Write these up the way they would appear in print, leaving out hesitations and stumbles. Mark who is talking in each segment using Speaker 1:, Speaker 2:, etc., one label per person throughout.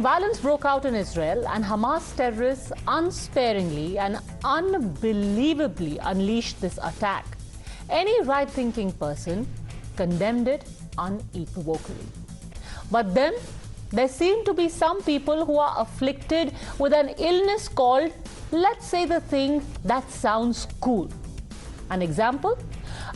Speaker 1: Violence broke out in Israel, and Hamas terrorists unsparingly and unbelievably unleashed this attack. Any right-thinking person condemned it unequivocally. But then, there seem to be some people who are afflicted with an illness called, let's say the thing that sounds cool. An example?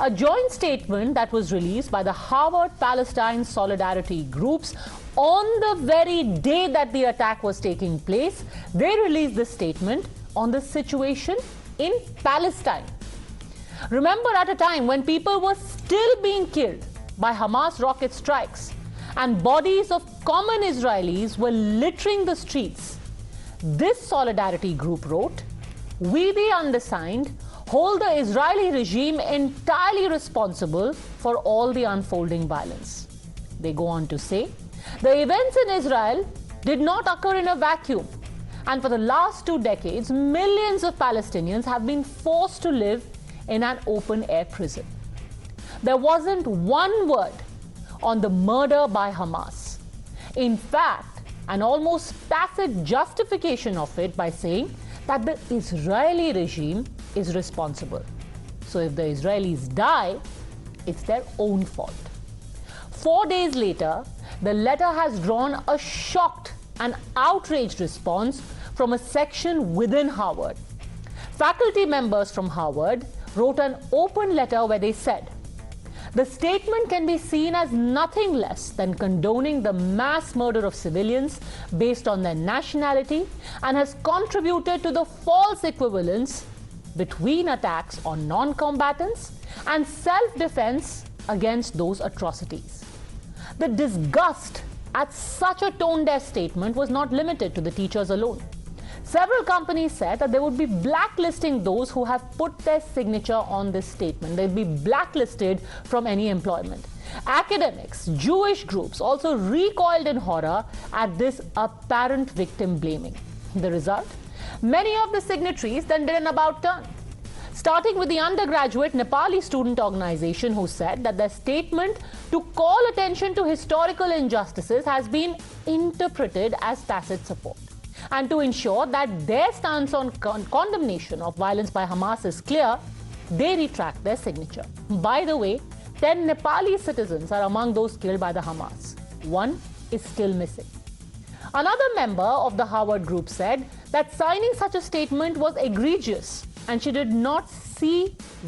Speaker 1: A joint statement that was released by the Harvard-Palestine Solidarity groups on the very day that the attack was taking place. They released this statement on the situation in Palestine. Remember, at a time when people were still being killed by Hamas rocket strikes and bodies of common Israelis were littering the streets, this solidarity group wrote, "We, the undersigned, hold the Israeli regime entirely responsible for all the unfolding violence." They go on to say, the events in Israel did not occur in a vacuum, and for the last 2 decades, millions of Palestinians have been forced to live in an open-air prison. There wasn't one word on the murder by Hamas. In fact, an almost tacit justification of it by saying that the Israeli regime is responsible. So if the Israelis die, it's their own fault. 4 days later, the letter has drawn a shocked and outraged response from a section within Harvard. Faculty members from Harvard wrote an open letter where they said, "The statement can be seen as nothing less than condoning the mass murder of civilians based on their nationality and has contributed to the false equivalence between attacks on non-combatants and self-defense against those atrocities." The disgust at such a tone-deaf statement was not limited to the teachers alone. Several companies said that they would be blacklisting those who have put their signature on this statement. They'd be blacklisted from any employment. Academics, Jewish groups also recoiled in horror at this apparent victim blaming. The result? Many of the signatories then did an about-turn, starting with the undergraduate Nepali student organization who said that their statement to call attention to historical injustices has been interpreted as tacit support. And to ensure that their stance on condemnation of violence by Hamas is clear, they retract their signature. By the way, 10 Nepali citizens are among those killed by the Hamas. One is still missing. Another member of the Harvard group said that signing such a statement was egregious and she did not see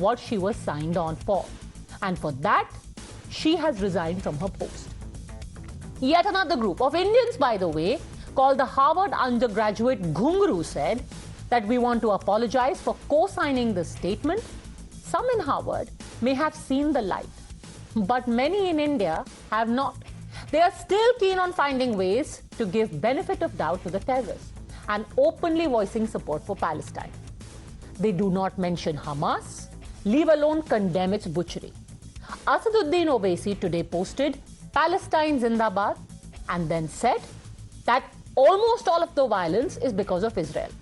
Speaker 1: what she was signed on for. And for that, she has resigned from her post. Yet another group of Indians, by the way, called the Harvard undergraduate Ghungru, said that we want to apologize for co-signing this statement. Some in Harvard may have seen the light, but many in India have not. They are still keen on finding ways to give benefit of doubt to the terrorists and openly voicing support for Palestine. They do not mention Hamas, leave alone condemn its butchery. Asaduddin Owaisi today posted Palestine Zindabad and then said that almost all of the violence is because of Israel.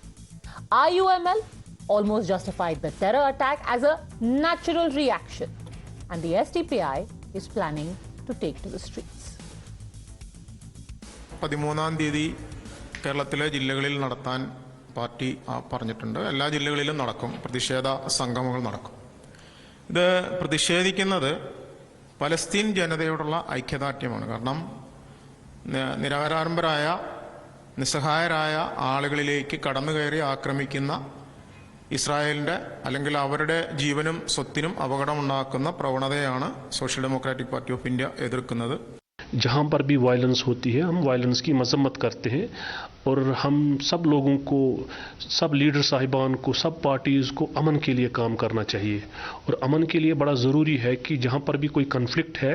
Speaker 1: IUML almost justified the terror attack as a natural reaction, and the SDPI is planning to take to the streets.
Speaker 2: 13-ാം തീയതി കേരളത്തിലെ ജില്ലകളിൽ നടത്താൻ party പറഞ്ഞിട്ടുണ്ട്. എല്ലാ ജില്ലകളിലും നടക്കും, പ്രതിഷേധ സംഗമങ്ങൾ നടക്കും. ഇത് പ്രതിഷേധിക്കുന്നത് പലസ്തീൻ ജനതയോടുള്ള ഐക്യദാർഢ്യമാണ്. കാരണം നിരാലംബരായ നിസ്സഹായരായ ആളുകളിലേക്ക് കടന്നുകയറി ആക്രമിക്കുന്ന ഇസ്രായേലിൻ്റെ അല്ലെങ്കിൽ അവരുടെ ജീവനും സ്വത്തിനും അപകടമുണ്ടാക്കുന്ന പ്രവണതയാണ് social democratic party of India എതിർക്കുന്നത്.
Speaker 3: जहाँ पर भी वायलेंस होती है हम वायलेंस की मजम्मत करते हैं और हम सब लोगों को, सब लीडर साहिबान को, सब पार्टीज़ को अमन के लिए काम करना चाहिए. और अमन के लिए बड़ा ज़रूरी है कि जहाँ पर भी कोई कन्फ्लिक्ट है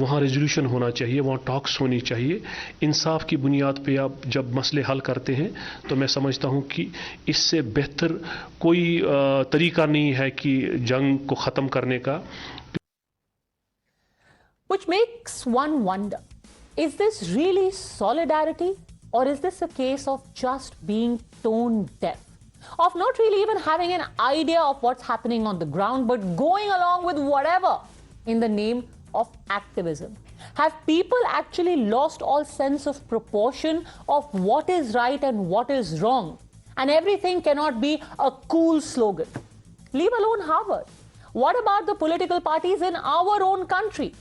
Speaker 3: वहाँ रेजोल्यूशन होना चाहिए, वहाँ टॉक्स होनी चाहिए. इंसाफ की बुनियाद पे आप जब मसले हल करते हैं तो मैं समझता हूँ कि इससे बेहतर कोई तरीका नहीं है कि जंग को ख़त्म करने का.
Speaker 1: Which makes one wonder, is this really solidarity, or is this a case of just being tone deaf? Of not really even having an idea of what's happening on the ground, but going along with whatever in the name of activism? Have people actually lost all sense of proportion of what is right and what is wrong? And everything cannot be a cool slogan. Leave alone Harvard. What about the political parties in our own country?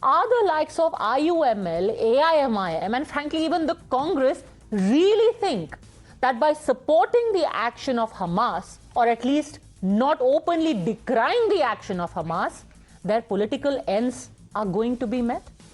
Speaker 1: Are the likes of IUML, AIMIM, and frankly even the Congress really think that by supporting the action of Hamas, or at least not openly decrying the action of Hamas, their political ends are going to be met?